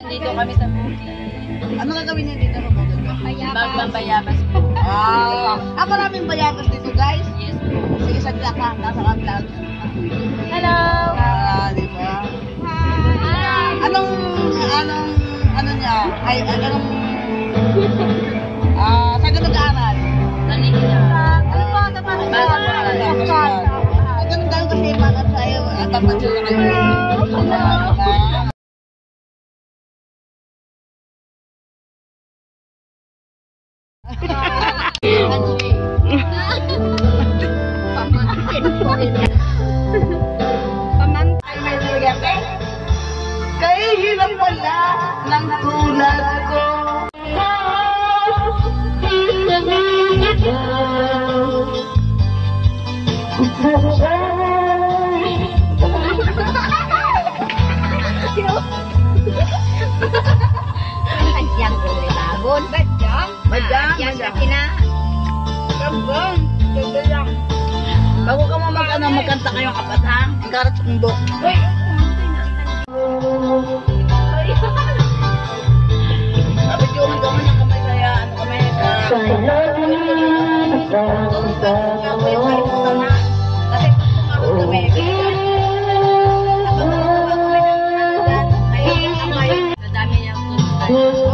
Dito kami sa bukid. Ano gagawin niyo dito sa bukid? Magbabayabas po. Maraming bayabas dito, guys. Yes po. Sige, sagla ka. Nasa ka-vlog. Hello! Di ba? Anong niya? Ay, anong saan ka nag-aaral? Nanila. Ganun daw kasi mga sa'yo. At dapat sila kayo. Kaya hilang wala ng tulad ko. Kadyang ko rin lagon. Kadyang? Kadyang sa kina. Kadyang. Kadyang. Bago ka mo magkanta kayong apat, ha? Ang karat sa kundo. Napidyohan ka mo ng kamay kaya, ano kamay ka? Kasi kung kami, Madami niyang tulad.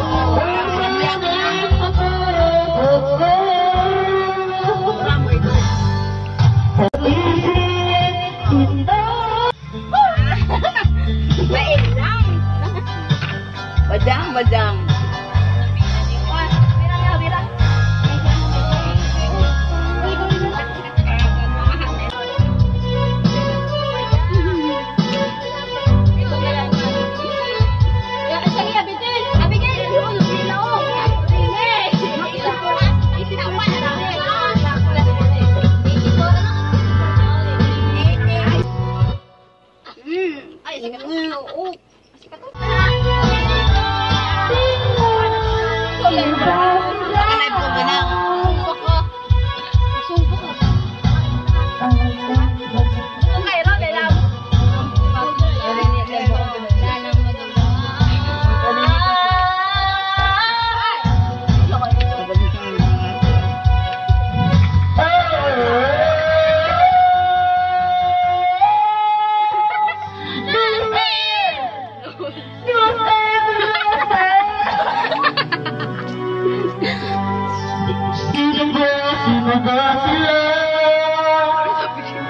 Badang.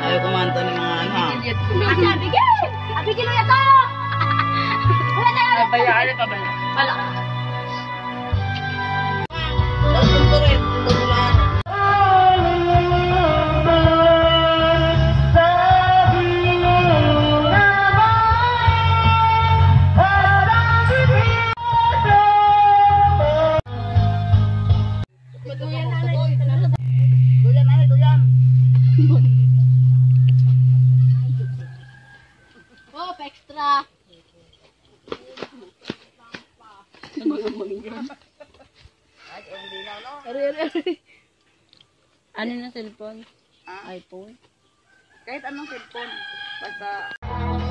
Ayaw kumanta ng mga ano, ha? Abigil mo ito! Bayaan pa ba? Wala. Ito rin, tutulan. Oh, extra. Ano na cellphone? iPhone? Kahit anong cellphone. Basta...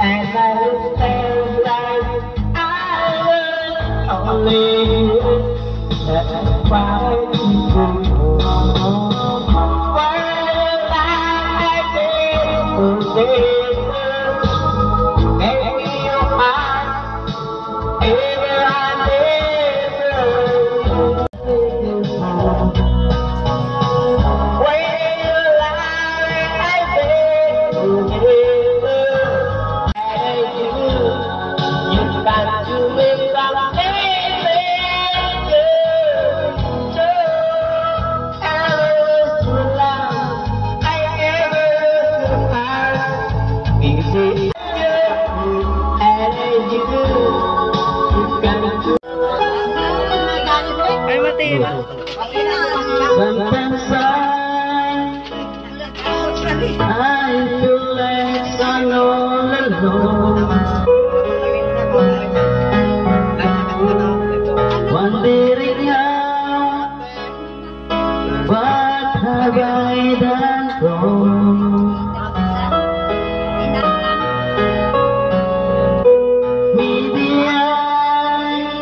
And I will stand like I will only that's why people well, I did maybe your heart ever I Ay, mati. Sometimes I feel like I'm all alone. Wondering how, what have I done wrong? Maybe I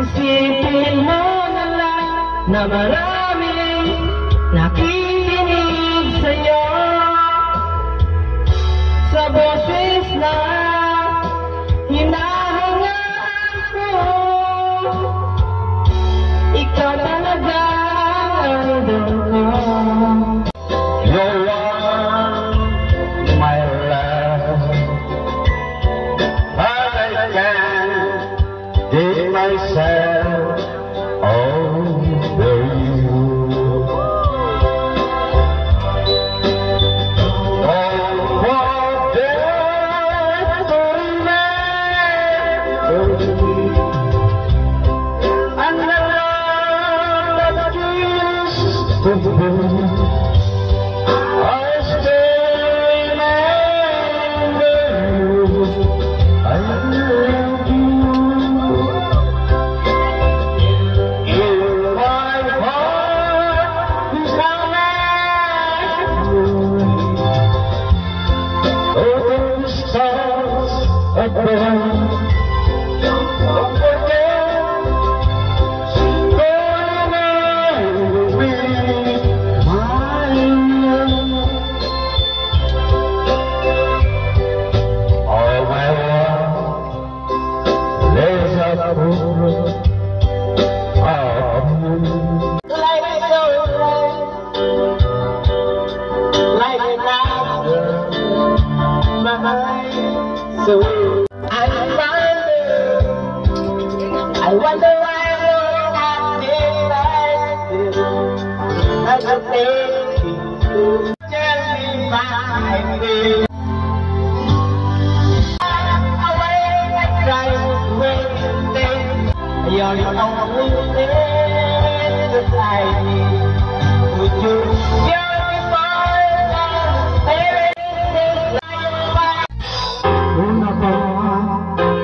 Isipin mo na lang na maraming nakikinig sa'yo sa boses na hinahangaan ko. Ikaw talaga ang idol ko. You're one, my love, but I can't give myself over you. So I wonder why I feel like this. As a baby, tell me my will. Away, I try to wait. You're the only thing that I need. Would you? You're the boy, baby.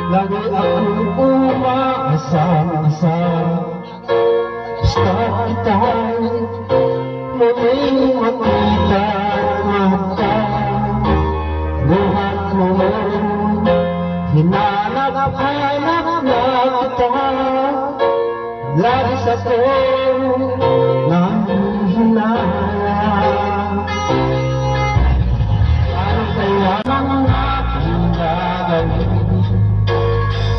Lagi akong umaasa-asa sa kita'y muling makita mata. Buhat mo hinanap-hanap na kita. Lagi sa ko nanghihinaya. Ano kaya ang aking gagawin?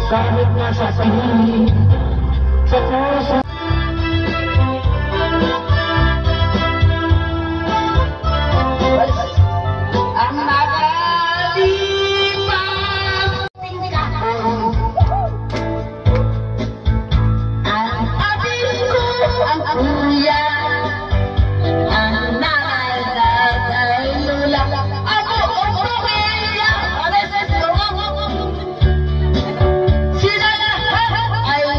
Kahit nasa tingin sa puso. Ang nakalipas ang atin ko, ang kuya, ang nanay, tatay, lula, ako, pamilya, sila lahat ay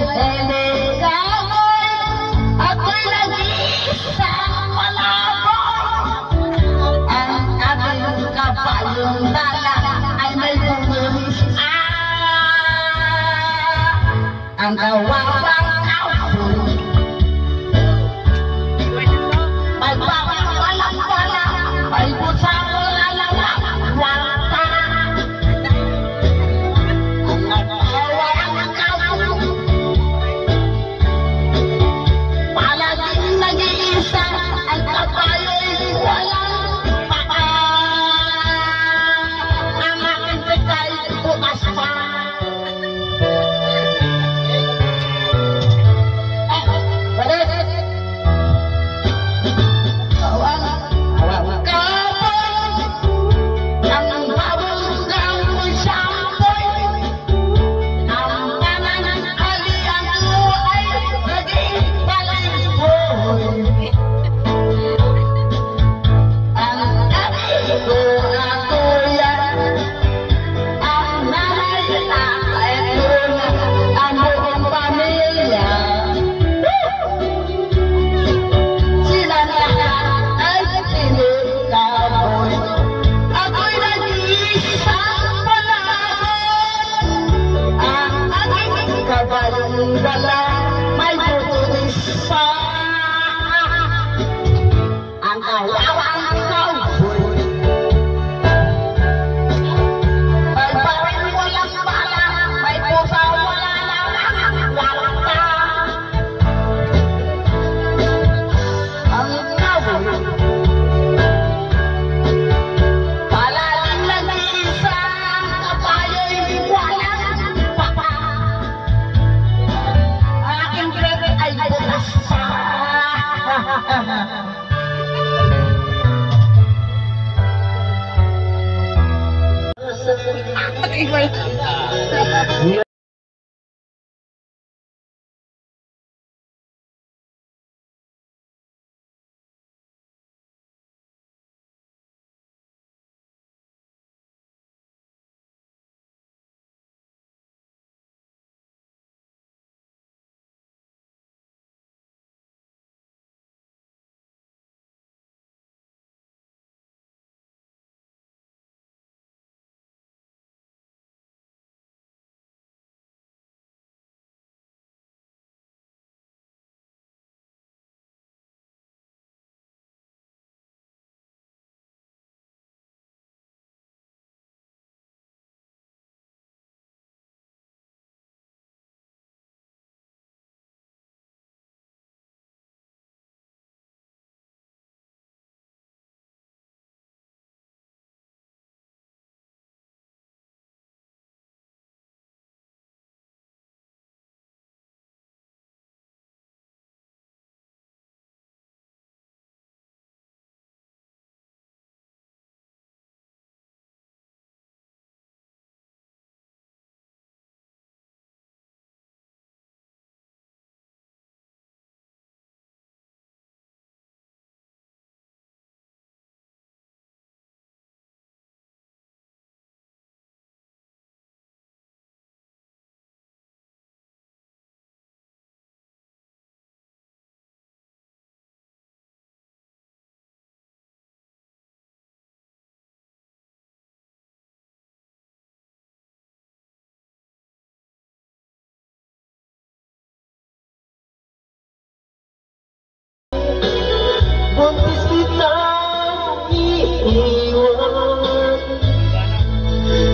buntis kitang iiwan,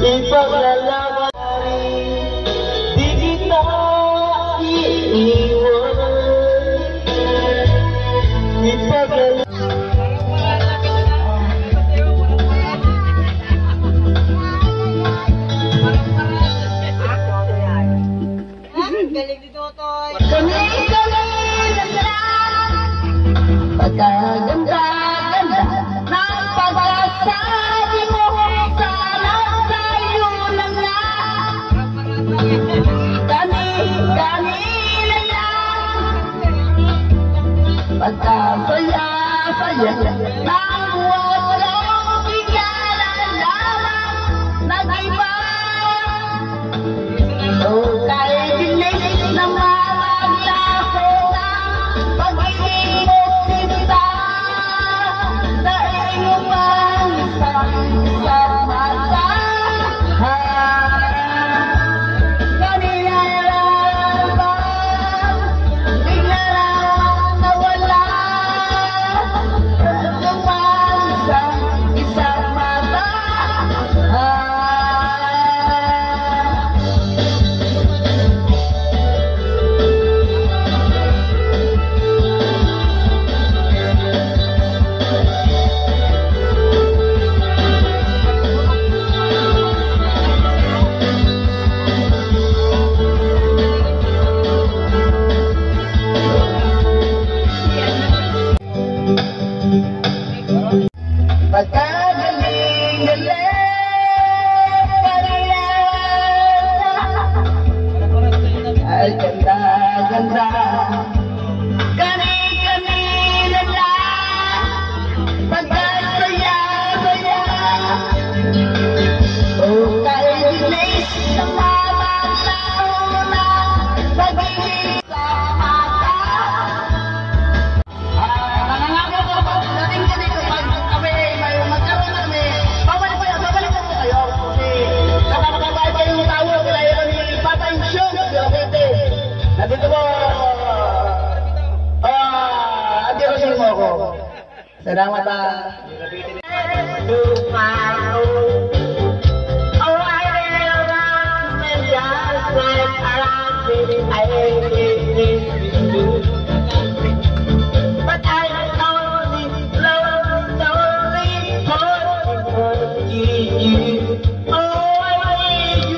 ipaglalagay, di kita iiwan, ipaglalagay. Galing ni Totoy. Kami pagkaganda-ganda ng pagkasabi mo, sana tayo lang na. Kami na lang pagkasaya-saya ng walang bigyan lamang nag-iba. So kahit dinig na mamaglaho na pag-ibig mo kita sa iyong pang isang mata. Kanina lang ba bigla lang nawala yung pang isang mata. Ay ganda-ganda, kani-kanina lang pagkasaya-saya. O kahit dinis na mamaglaho na pag-ibig sa mata. Nangangako ko pag dating ka dito, pag kami may magkaroon kami, babalik ko kayo. Kasi nakakabay pa yung tao, kaya ni Papa Insyo. Nandito ko, adirosin mo ako. Salamat But I only slowly for you. Oh, I need you.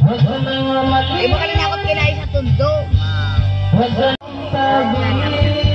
Huwag ka nang Ay, baka na ako kinain sa tundo. Huwag ka nang sabi